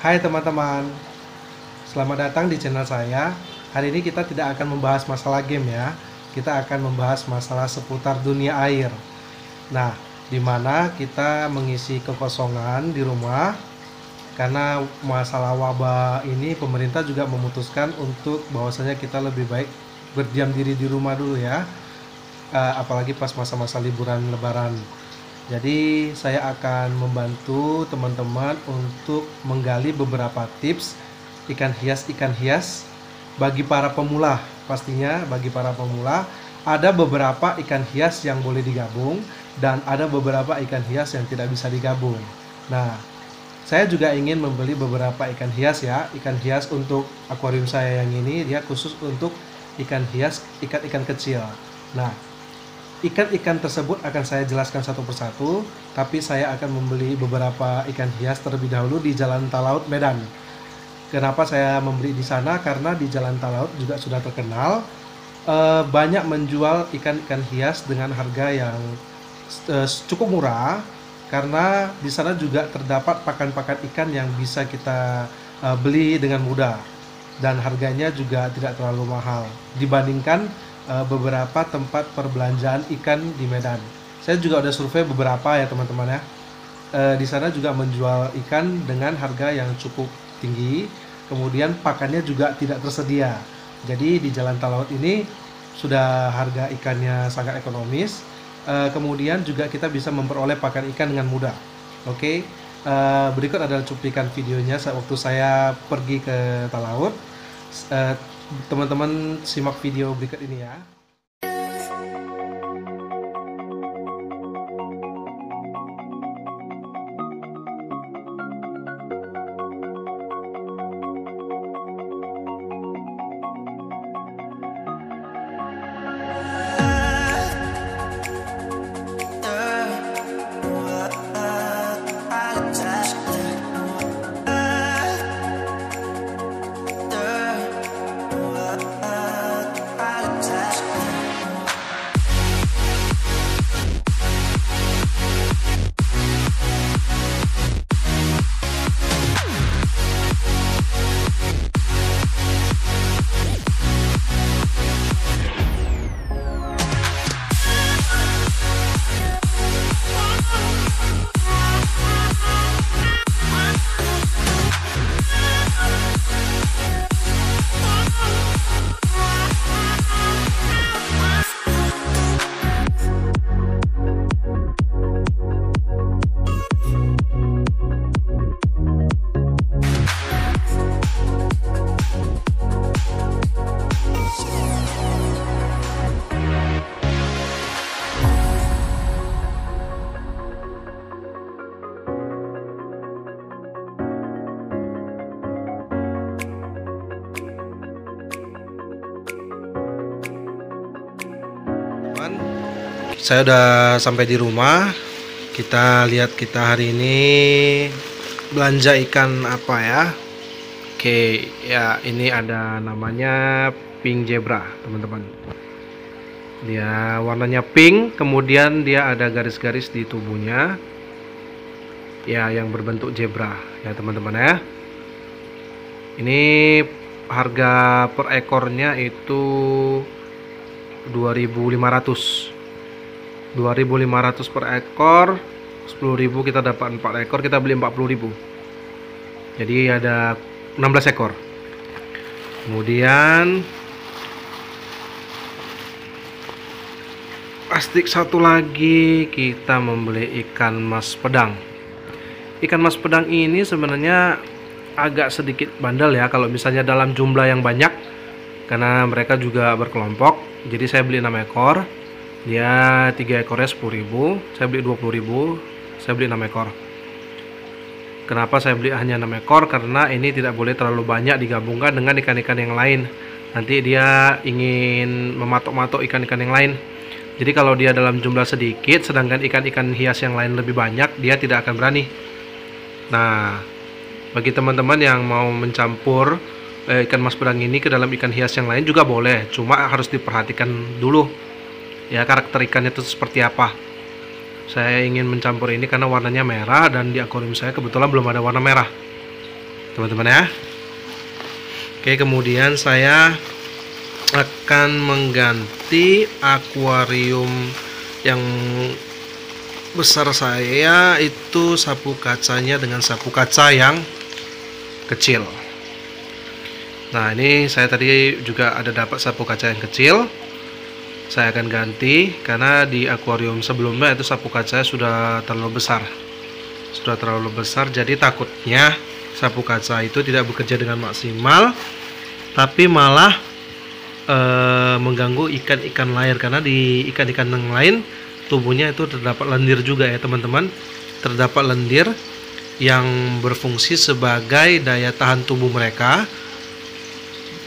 Hai teman-teman, selamat datang di channel saya. Hari ini kita tidak akan membahas masalah game ya. Kita akan membahas masalah seputar dunia air. Nah, di mana kita mengisi kekosongan di rumah karena masalah wabah ini pemerintah juga memutuskan untuk bahwasanya kita lebih baik berdiam diri di rumah dulu ya. Apalagi pas masa-masa liburan lebaran. Jadi saya akan membantu teman-teman untuk menggali beberapa tips ikan hias bagi para pemula. Pastinya bagi para pemula ada beberapa ikan hias yang boleh digabung dan ada beberapa ikan hias yang tidak bisa digabung. Nah, saya juga ingin membeli beberapa ikan hias ya. Ikan hias untuk akuarium saya yang ini dia khusus untuk ikan hias, ikan-ikan kecil. Nah, ikan-ikan tersebut akan saya jelaskan satu persatu, tapi saya akan membeli beberapa ikan hias terlebih dahulu di Jalan Talaut Medan. Kenapa saya membeli di sana? Karena di Jalan Talaut juga sudah terkenal banyak menjual ikan-ikan hias dengan harga yang cukup murah, karena di sana juga terdapat pakan-pakan ikan yang bisa kita beli dengan mudah dan harganya juga tidak terlalu mahal dibandingkan beberapa tempat perbelanjaan ikan di Medan. Saya juga udah survei beberapa ya teman-teman ya. Di sana juga menjual ikan dengan harga yang cukup tinggi, kemudian pakannya juga tidak tersedia. Jadi di Jalan Talaut ini sudah harga ikannya sangat ekonomis, kemudian juga kita bisa memperoleh pakan ikan dengan mudah. Oke, berikut adalah cuplikan videonya waktu saya pergi ke Talaut. Teman-teman simak video berikut ini ya. Saya udah sampai di rumah. Kita lihat kita hari ini belanja ikan apa ya. Oke, ya ini ada namanya pink zebra, teman-teman. Dia warnanya pink, kemudian dia ada garis-garis di tubuhnya. Ya, yang berbentuk zebra ya, teman-teman ya. Ini harga per ekornya itu 2.500 per ekor. 10.000 kita dapat 4 ekor, kita beli 40.000. Jadi ada 16 ekor. Kemudian plastik satu lagi, kita membeli ikan mas pedang. Ikan mas pedang ini sebenarnya agak sedikit bandel ya kalau misalnya dalam jumlah yang banyak, karena mereka juga berkelompok. Jadi saya beli 6 ekor. Dia 3 ekornya 10.000, saya beli 20.000, saya beli 6 ekor. Kenapa saya beli hanya 6 ekor? Karena ini tidak boleh terlalu banyak digabungkan dengan ikan-ikan yang lain. Nanti dia ingin mematok-matok ikan-ikan yang lain. Jadi kalau dia dalam jumlah sedikit, sedangkan ikan-ikan hias yang lain lebih banyak, dia tidak akan berani. Nah, bagi teman-teman yang mau mencampur ikan mas pedang ini ke dalam ikan hias yang lain juga boleh, cuma harus diperhatikan dulu ya karakter ikannya itu seperti apa. Saya ingin mencampur ini karena warnanya merah dan di akuarium saya kebetulan belum ada warna merah. teman-teman ya. Oke, kemudian saya akan mengganti akuarium yang besar saya itu sapu kacanya dengan sapu kaca yang kecil. Nah, ini saya tadi juga ada dapat sapu kaca yang kecil. Saya akan ganti karena di akuarium sebelumnya itu sapu kaca sudah terlalu besar. Sudah terlalu besar, jadi takutnya sapu kaca itu tidak bekerja dengan maksimal, tapi malah mengganggu ikan-ikan lain, karena di ikan-ikan yang lain tubuhnya itu terdapat lendir juga ya teman-teman. Terdapat lendir yang berfungsi sebagai daya tahan tubuh mereka.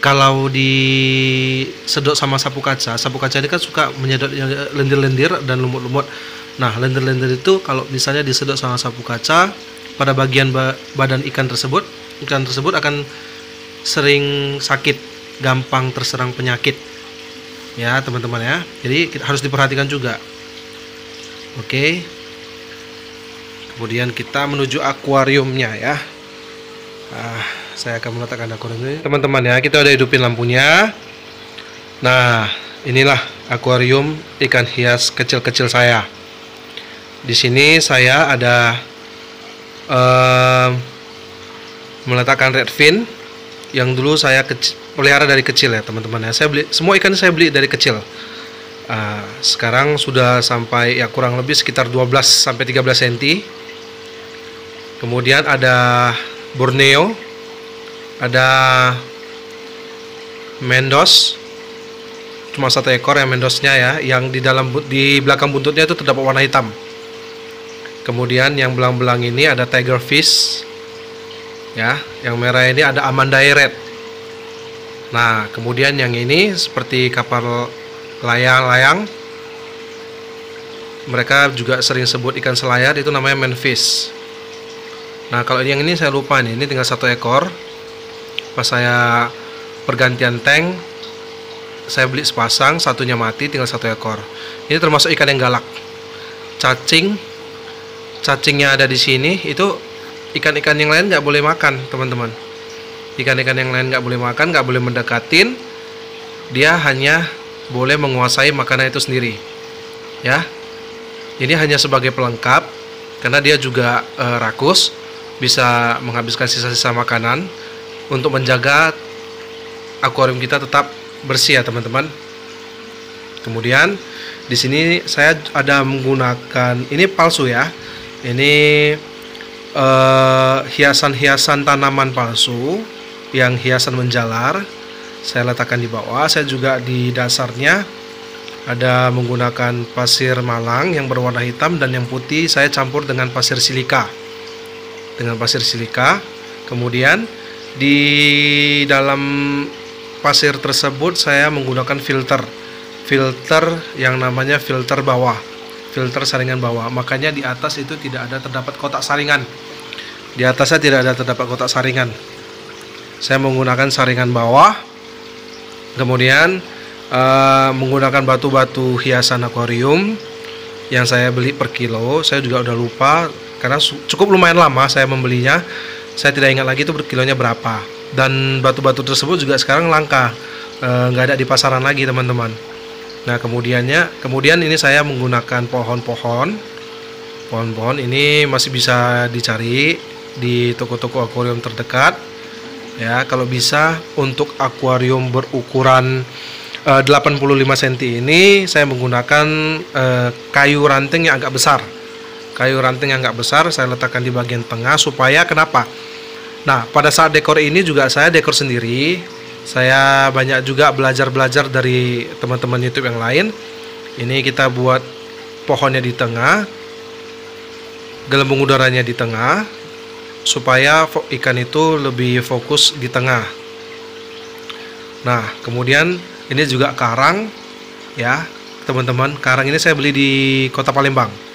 Kalau disedot sama sapu kaca ini kan suka menyedot lendir-lendir dan lumut-lumut. Nah, lendir-lendir itu kalau misalnya disedot sama sapu kaca pada bagian badan ikan tersebut akan sering sakit, gampang terserang penyakit ya teman-teman ya. Jadi harus diperhatikan juga. Oke, kemudian kita menuju akuariumnya ya. Saya akan meletakkan akuarium ini teman-teman ya. Kita udah hidupin lampunya. Nah, inilah akuarium ikan hias kecil-kecil saya. Di sini saya ada meletakkan redfin yang dulu saya pelihara dari kecil ya teman-teman ya. Saya beli semua ikan, saya beli dari kecil. Sekarang sudah sampai ya kurang lebih sekitar 12 sampai 13 cm. Kemudian ada Borneo, ada Mendos, cuma satu ekor yang Mendosnya ya, yang di belakang buntutnya itu terdapat warna hitam. Kemudian yang belang-belang ini ada Tiger Fish ya, yang merah ini ada Amandae Red. Nah, kemudian yang ini seperti kapal layang-layang, mereka juga sering sebut ikan selayar, itu namanya manfish. Nah, kalau yang ini saya lupa nih, ini tinggal satu ekor. Pas saya pergantian tank, saya beli sepasang, satunya mati, tinggal satu ekor. Ini termasuk ikan yang galak. Cacingnya ada di sini. Itu ikan-ikan yang lain nggak boleh makan teman-teman. Ikan-ikan yang lain nggak boleh makan, nggak boleh mendekatin. Dia hanya boleh menguasai makanan itu sendiri ya. Ini hanya sebagai pelengkap, karena dia juga rakus, bisa menghabiskan sisa-sisa makanan untuk menjaga akuarium kita tetap bersih ya teman-teman. Kemudian di sini saya ada menggunakan, ini palsu ya, ini hiasan-hiasan tanaman palsu yang hiasan menjalar. Saya letakkan di bawah. Saya juga di dasarnya ada menggunakan pasir malang yang berwarna hitam dan yang putih saya campur dengan pasir silika. Kemudian di dalam pasir tersebut saya menggunakan filter yang namanya filter bawah, filter saringan bawah. Makanya di atas itu tidak ada terdapat kotak saringan. Di atasnya tidak ada terdapat kotak saringan. Saya menggunakan saringan bawah. Kemudian menggunakan batu-batu hiasan akuarium yang saya beli per kilo. Saya juga udah lupa karena cukup lumayan lama saya membelinya. Saya tidak ingat lagi itu per kilonya berapa. Dan batu-batu tersebut juga sekarang langka, nggak ada di pasaran lagi teman-teman. Nah, kemudian ini saya menggunakan pohon-pohon ini masih bisa dicari di toko-toko akuarium terdekat ya. Kalau bisa untuk akuarium berukuran 85 cm ini saya menggunakan kayu ranting yang agak besar. Saya letakkan di bagian tengah supaya kenapa? Nah, pada saat dekor ini juga saya dekor sendiri. Saya banyak juga belajar dari teman-teman YouTube yang lain. Ini kita buat pohonnya di tengah, gelembung udaranya di tengah, supaya ikan itu lebih fokus di tengah. Nah, kemudian ini juga karang ya teman-teman. Karang ini saya beli di Kota Palembang.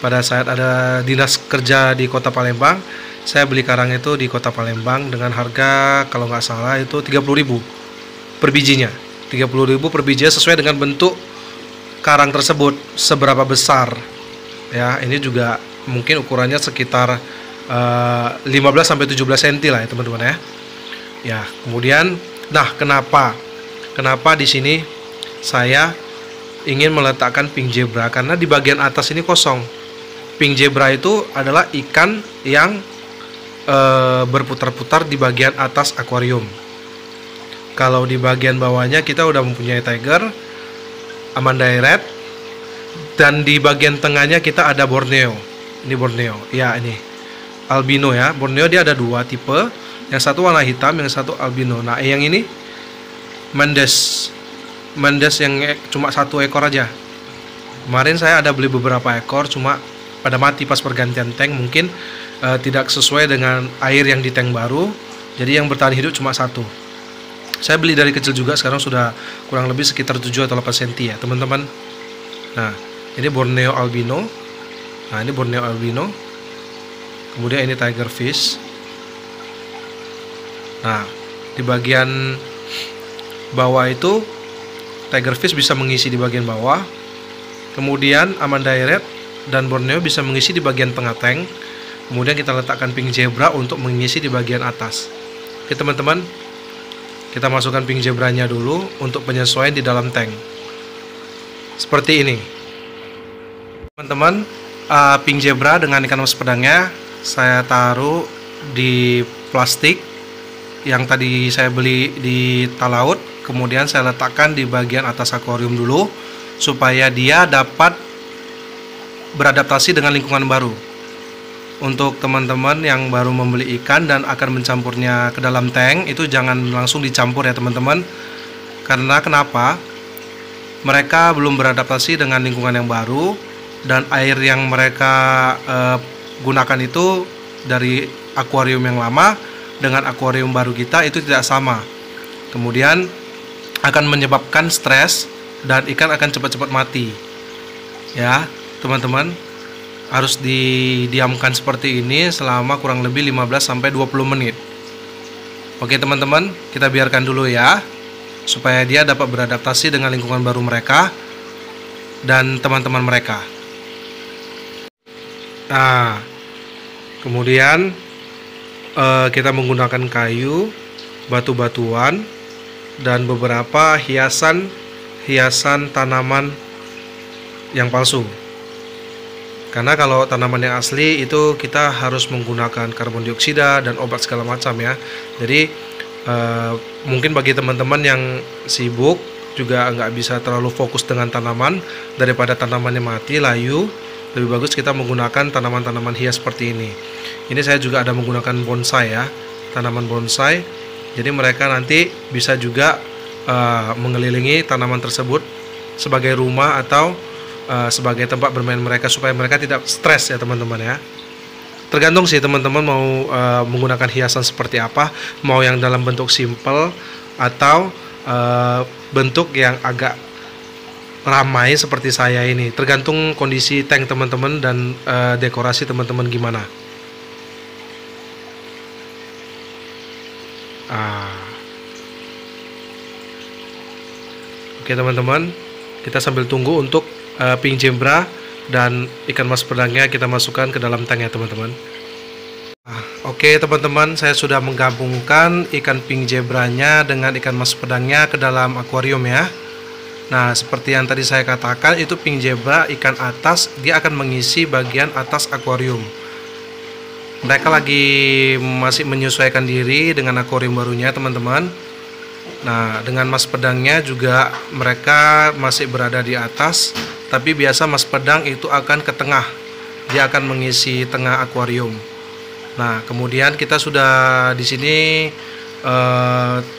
Pada saat ada dinas kerja di Kota Palembang, saya beli karang itu di Kota Palembang dengan harga kalau nggak salah itu 30.000 per bijinya. 30.000 per bijinya sesuai dengan bentuk karang tersebut seberapa besar ya. Ini juga mungkin ukurannya sekitar 15-17 cm lah ya teman-teman ya. Ya, kemudian kenapa di sini saya ingin meletakkan pink zebra, karena di bagian atas ini kosong. Pink zebra itu adalah ikan yang berputar-putar di bagian atas akuarium. Kalau di bagian bawahnya kita udah mempunyai tiger, Amandae red, dan di bagian tengahnya kita ada Borneo. Ini Borneo, ya ini albino ya. Borneo dia ada dua tipe, yang satu warna hitam, yang satu albino. Nah yang ini Mendes yang cuma 1 ekor aja. Kemarin saya ada beli beberapa ekor, cuma pada mati pas pergantian tank, mungkin tidak sesuai dengan air yang di tank baru, jadi yang bertahan hidup cuma 1. Saya beli dari kecil juga, sekarang sudah kurang lebih sekitar 7 atau 8 cm ya teman-teman. Nah ini Borneo albino. Nah ini Borneo albino. Kemudian ini tiger fish. Nah di bagian bawah itu tiger fish bisa mengisi di bagian bawah. Kemudian Amandae red dan Borneo bisa mengisi di bagian tengah tank. Kemudian kita letakkan pink zebra untuk mengisi di bagian atas. Oke teman-teman, kita masukkan pink zebranya dulu untuk penyesuaian di dalam tank. Seperti ini teman-teman. Pink zebra dengan ikan mas pedangnya saya taruh di plastik yang tadi saya beli di Talaut. Kemudian saya letakkan di bagian atas akuarium dulu, supaya dia dapat beradaptasi dengan lingkungan baru. Untuk teman-teman yang baru membeli ikan dan akan mencampurnya ke dalam tank, itu jangan langsung dicampur ya teman-teman. Karena kenapa? Mereka belum beradaptasi dengan lingkungan yang baru, dan air yang mereka gunakan itu dari akuarium yang lama dengan akuarium baru kita itu tidak sama. Kemudian akan menyebabkan stres dan ikan akan cepat-cepat mati. Ya, teman-teman, harus didiamkan seperti ini selama kurang lebih 15-20 menit. Oke teman-teman, kita biarkan dulu ya, supaya dia dapat beradaptasi dengan lingkungan baru mereka dan teman-teman mereka. Nah, kemudian kita menggunakan kayu, batu-batuan, dan beberapa hiasan tanaman yang palsu. Karena kalau tanaman yang asli itu kita harus menggunakan karbon dioksida dan obat segala macam ya. Jadi mungkin bagi teman-teman yang sibuk juga nggak bisa terlalu fokus dengan tanaman, daripada tanamannya mati layu, lebih bagus kita menggunakan tanaman-tanaman hias seperti ini. Ini saya juga ada menggunakan bonsai ya, tanaman bonsai. Jadi mereka nanti bisa juga mengelilingi tanaman tersebut sebagai rumah atau sebagai tempat bermain mereka, supaya mereka tidak stres ya teman-teman ya. Tergantung sih teman-teman mau menggunakan hiasan seperti apa, mau yang dalam bentuk simple atau bentuk yang agak ramai seperti saya ini. Tergantung kondisi tank teman-teman dan dekorasi teman-teman gimana. Oke teman-teman, kita sambil tunggu untuk pink zebra dan ikan mas pedangnya kita masukkan ke dalam tank ya teman-teman. Oke teman-teman, saya sudah menggabungkan ikan pink zebranya dengan ikan mas pedangnya ke dalam akuarium ya. Nah seperti yang tadi saya katakan, itu pink zebra ikan atas, dia akan mengisi bagian atas akuarium. Mereka lagi masih menyesuaikan diri dengan akuarium barunya teman-teman. Nah dengan mas pedangnya juga mereka masih berada di atas, tapi biasa mas pedang itu akan ke tengah, dia akan mengisi tengah akuarium. Nah kemudian kita sudah di sini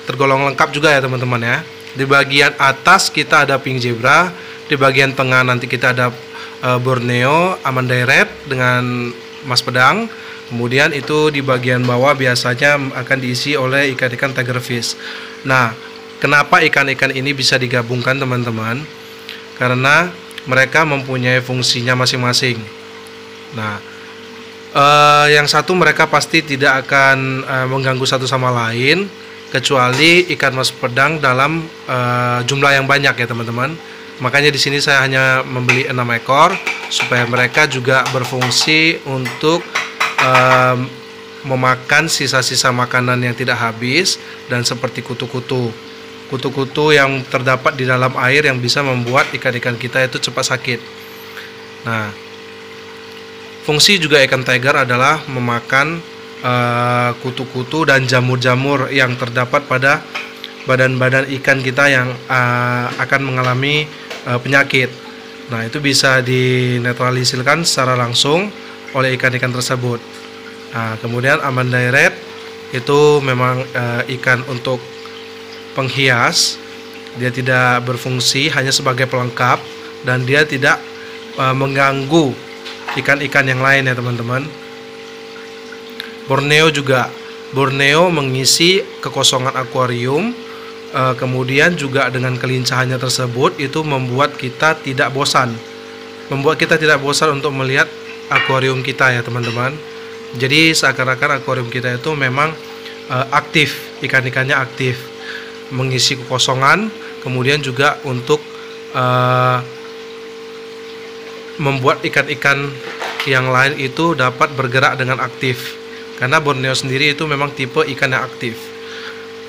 tergolong lengkap juga ya teman-teman ya. Di bagian atas kita ada pink zebra, di bagian tengah nanti kita ada Borneo, Amandae red dengan mas pedang. Kemudian itu di bagian bawah biasanya akan diisi oleh ikan-ikan tiger fish. Nah, kenapa ikan-ikan ini bisa digabungkan teman-teman? Karena mereka mempunyai fungsinya masing-masing. Nah, yang satu mereka pasti tidak akan mengganggu satu sama lain, kecuali ikan mas pedang dalam jumlah yang banyak ya teman-teman. Makanya di sini saya hanya membeli 6 ekor supaya mereka juga berfungsi untuk memakan sisa-sisa makanan yang tidak habis, dan seperti kutu-kutu yang terdapat di dalam air yang bisa membuat ikan-ikan kita itu cepat sakit. Nah, fungsi juga ikan tiger adalah memakan kutu-kutu dan jamur-jamur yang terdapat pada badan-badan ikan kita yang akan mengalami penyakit. Nah, itu bisa dinetralisirkan secara langsung oleh ikan-ikan tersebut. Nah, kemudian Amandai Red itu memang ikan untuk penghias. Dia tidak berfungsi, hanya sebagai pelengkap, dan dia tidak mengganggu ikan-ikan yang lain ya teman-teman. Borneo juga. Borneo mengisi kekosongan akuarium. Kemudian juga dengan kelincahannya tersebut itu membuat kita tidak bosan. Untuk melihat akuarium kita ya teman-teman. Jadi seakan-akan akuarium kita itu memang aktif, ikan-ikannya aktif, mengisi kekosongan, kemudian juga untuk membuat ikan-ikan yang lain itu dapat bergerak dengan aktif. Karena Borneo sendiri itu memang tipe ikan yang aktif.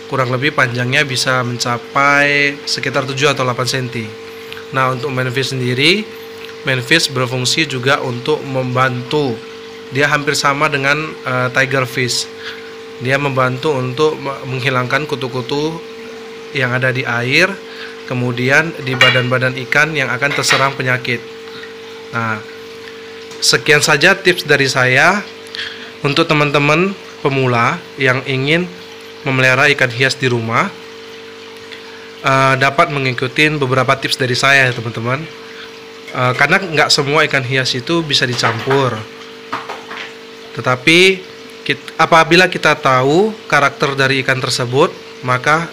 Kurang lebih panjangnya bisa mencapai sekitar 7 atau 8 cm. Nah, untuk manfish sendiri, manfish berfungsi juga untuk membantu. Dia hampir sama dengan tiger fish. Dia membantu untuk menghilangkan kutu-kutu yang ada di air, kemudian di badan-badan ikan yang akan terserang penyakit. Nah, sekian saja tips dari saya untuk teman-teman pemula yang ingin memelihara ikan hias di rumah. Dapat mengikuti beberapa tips dari saya ya teman-teman. Karena nggak semua ikan hias itu bisa dicampur. Tetapi apabila kita tahu karakter dari ikan tersebut, maka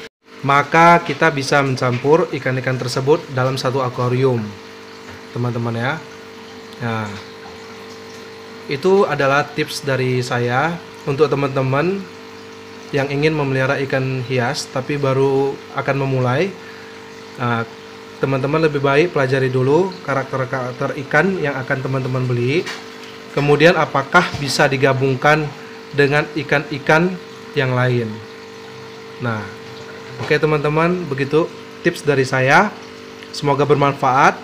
kita bisa mencampur ikan-ikan tersebut dalam satu akuarium, teman-teman ya. Nah, itu adalah tips dari saya untuk teman-teman yang ingin memelihara ikan hias tapi baru akan memulai. Nah, teman-teman lebih baik pelajari dulu karakter ikan yang akan teman-teman beli. Kemudian apakah bisa digabungkan dengan ikan-ikan yang lain. Nah, oke teman-teman, begitu tips dari saya. Semoga bermanfaat.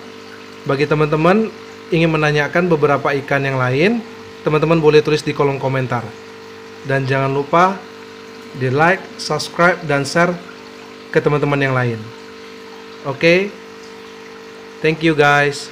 Bagi teman-teman ingin menanyakan beberapa ikan yang lain, teman-teman boleh tulis di kolom komentar. Dan jangan lupa di like, subscribe, dan share ke teman-teman yang lain. Oke, thank you guys.